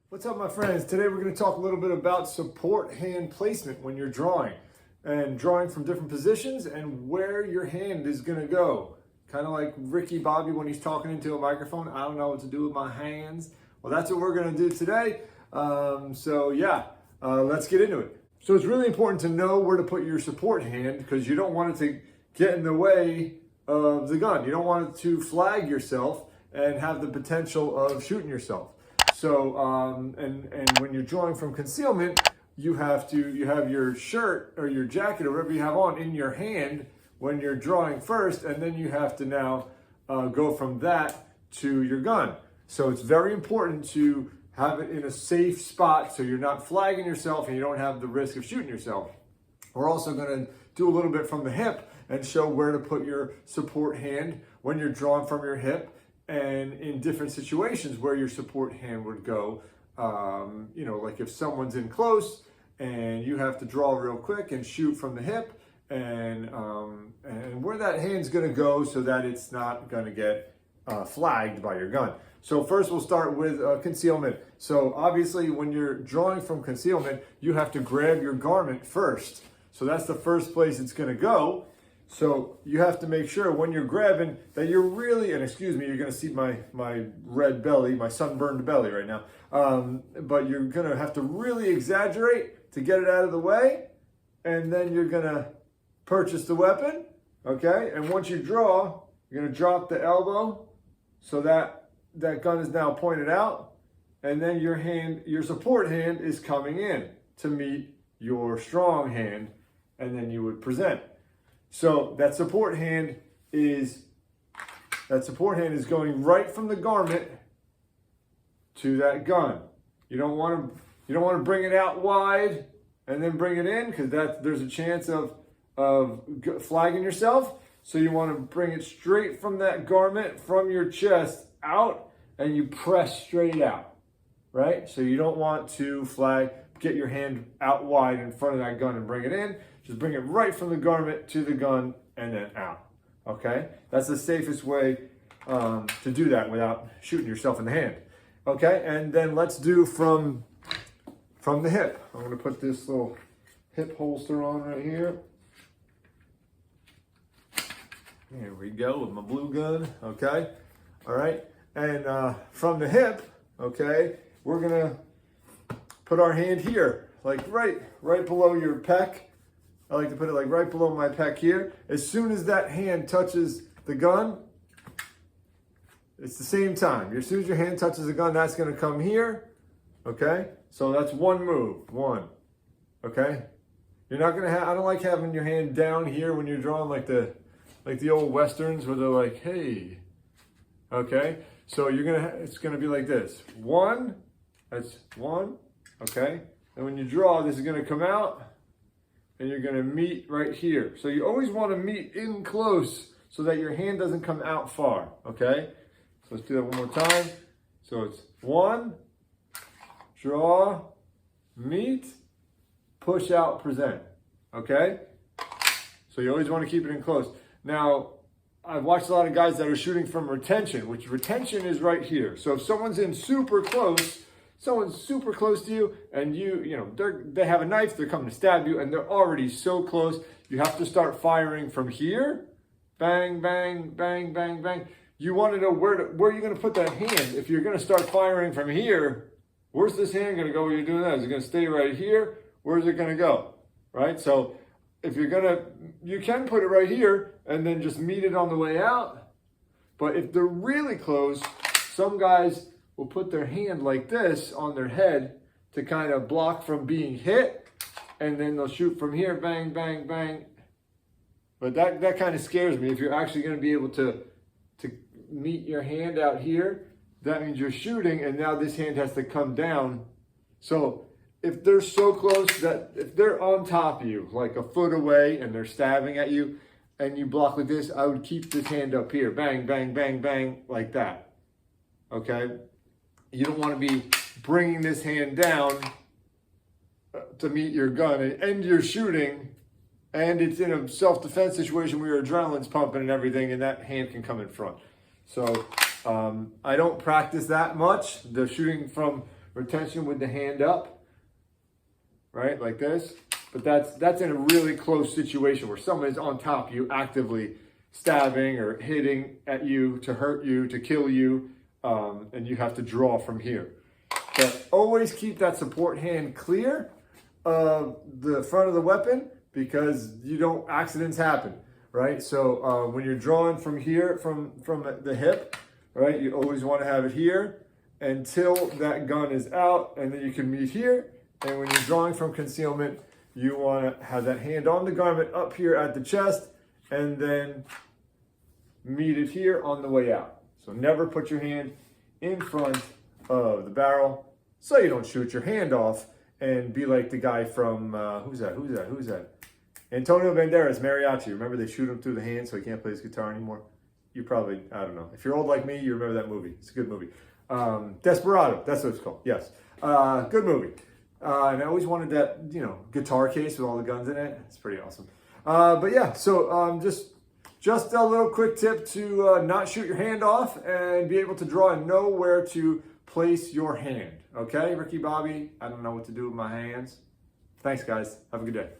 What's up, my friends? Today we're going to talk a little bit about support hand placement when you're drawing and drawing from different positions and where your hand is going to go. Kind of like Ricky Bobby when he's talking into a microphone. I don't know what to do with my hands. Well, that's what we're going to do today. Let's get into it. So it's really important to know where to put your support hand because you don't want it to get in the way of the gun. You don't want it to flag yourself and have the potential of shooting yourself. So, and when you're drawing from concealment, you have your shirt or your jacket or whatever you have on in your hand when you're drawing first, and then you have to now go from that to your gun. So it's very important to have it in a safe spot so you're not flagging yourself and you don't have the risk of shooting yourself. We're also going to do a little bit from the hip and show where to put your support hand when you're drawing from your hip, and in different situations where your support hand would go. Like if someone's in close and you have to draw real quick and shoot from the hip, and where that hand's gonna go so that it's not gonna get flagged by your gun. So first we'll start with concealment. So obviously when you're drawing from concealment, you have to grab your garment first. So that's the first place it's gonna go. So you have to make sure when you're grabbing that you're really, and excuse me, you're gonna see my red belly, my sunburned belly right now. But you're gonna have to really exaggerate to get it out of the way. And then you're gonna purchase the weapon, okay? And once you draw, you're gonna drop the elbow so that that gun is now pointed out. And then your support hand is coming in to meet your strong hand, and then you would present. So that support hand is going right from the garment to that gun. You don't want to bring it out wide and then bring it in, because there's a chance of flagging yourself. So you want to bring it straight from that garment, from your chest out, and you press straight out, right? So you don't want to get your hand out wide in front of that gun and bring it in. Just bring it right from the garment to the gun and then out, okay? That's the safest way to do that without shooting yourself in the hand, okay? And then let's do from the hip. I'm gonna put this little hip holster on right here. Here we go with my blue gun, okay? All right, and from the hip, okay, we're gonna put our hand here, like right below your pec. I like to put it like right below my pec here. As soon as that hand touches the gun, it's the same time. As soon as your hand touches the gun, that's gonna come here, okay? So that's one move, okay? You're not gonna I don't like having your hand down here when you're drawing like the old Westerns where they're like, hey, okay? So it's gonna be like this. That's one, okay? And when you draw, this is gonna come out, and you're gonna meet right here. So you always wanna meet in close so that your hand doesn't come out far, okay? So let's do that one more time. So it's one, draw, meet, push out, present, okay? So you always wanna keep it in close. Now, I've watched a lot of guys that are shooting from retention, which retention is right here. So if someone's in super close to you, and they have a knife, they're coming to stab you, and they're already so close, you have to start firing from here. Bang, bang, bang, bang, bang. You want to know where you're going to put that hand. If you're going to start firing from here, where's this hand going to go when you're doing that? Is it going to stay right here? Where's it going to go? Right? So if you can put it right here and then just meet it on the way out. But if they're really close, some guys will put their hand like this on their head to kind of block from being hit, and then they'll shoot from here, bang, bang, bang. But that kind of scares me. If you're actually going to be able to meet your hand out here, that means you're shooting, and now this hand has to come down. So if they're so close that if they're on top of you, like a foot away, and they're stabbing at you, and you block like this, I would keep this hand up here, bang, bang, bang, bang, like that, okay? You don't want to be bringing this hand down to meet your gun and you're shooting, and it's in a self-defense situation where your adrenaline's pumping and everything, and that hand can come in front. So I don't practice that much, the shooting from retention with the hand up, right, like this. But that's in a really close situation where someone is on top of you, actively stabbing or hitting at you to hurt you, to kill you, and you have to draw from here. But always keep that support hand clear of the front of the weapon, because accidents happen, right? So when you're drawing from here, from the hip, right, you always want to have it here until that gun is out, and then you can meet here. And when you're drawing from concealment, you want to have that hand on the garment up here at the chest, and then meet it here on the way out. So never put your hand in front of the barrel so you don't shoot your hand off and be like the guy from, who's that? Antonio Banderas, Mariachi. Remember they shoot him through the hand so he can't play his guitar anymore? You probably, I don't know. If you're old like me, you remember that movie. It's a good movie. Desperado, that's what it's called, yes. Good movie. And I always wanted that, guitar case with all the guns in it. It's pretty awesome. But yeah, so just a little quick tip to not shoot your hand off and be able to draw and know where to place your hand. Okay, Ricky Bobby, I don't know what to do with my hands. Thanks, guys. Have a good day.